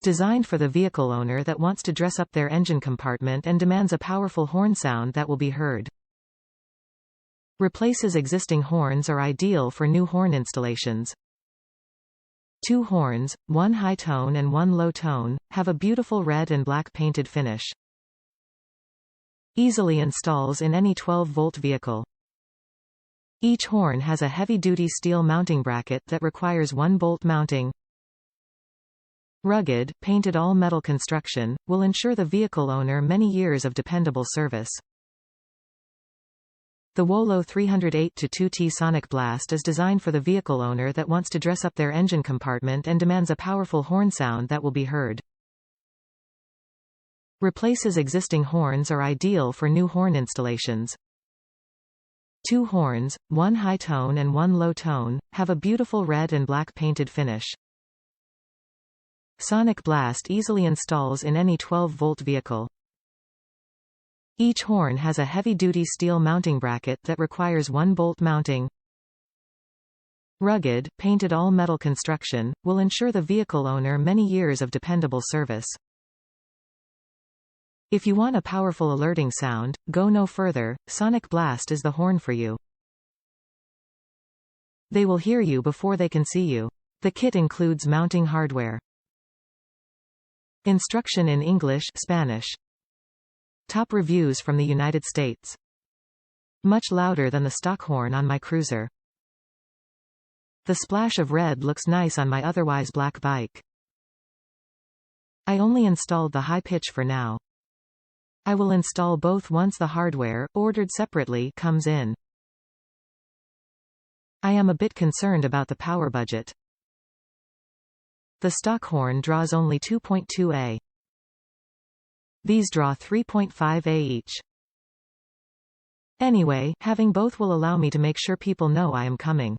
Designed for the vehicle owner that wants to dress up their engine compartment and demands a powerful horn sound that will be heard. Replaces existing horns or ideal for new horn installations. 2 horns, 1 high tone and 1 low tone, have a beautiful red and black painted finish. Easily installs in any 12-volt vehicle. Each horn has a heavy-duty steel mounting bracket that requires 1 bolt mounting. Rugged, painted all-metal construction, will ensure the vehicle owner many years of dependable service. The Wolo 308-2T Sonic Blast is designed for the vehicle owner that wants to dress up their engine compartment and demands a powerful horn sound that will be heard. Replaces existing horns or ideal for new horn installations. 2 horns, 1 high tone and 1 low tone, have a beautiful red and black painted finish. Sonic Blast easily installs in any 12-volt vehicle. Each horn has a heavy-duty steel mounting bracket that requires 1 bolt mounting. Rugged, painted all-metal construction, will ensure the vehicle owner many years of dependable service. If you want a powerful alerting sound, go no further, Sonic Blast is the horn for you. They will hear you before they can see you. The kit includes mounting hardware. Instruction in English, Spanish. Top reviews from the United States. Much louder than the stock horn on my cruiser. The splash of red looks nice on my otherwise black bike. I only installed the high pitch for now. I will install both once the hardware, ordered separately, comes in. I am a bit concerned about the power budget. The stock horn draws only 2.2 A. These draw 3.5 A each. Anyway, having both will allow me to make sure people know I am coming.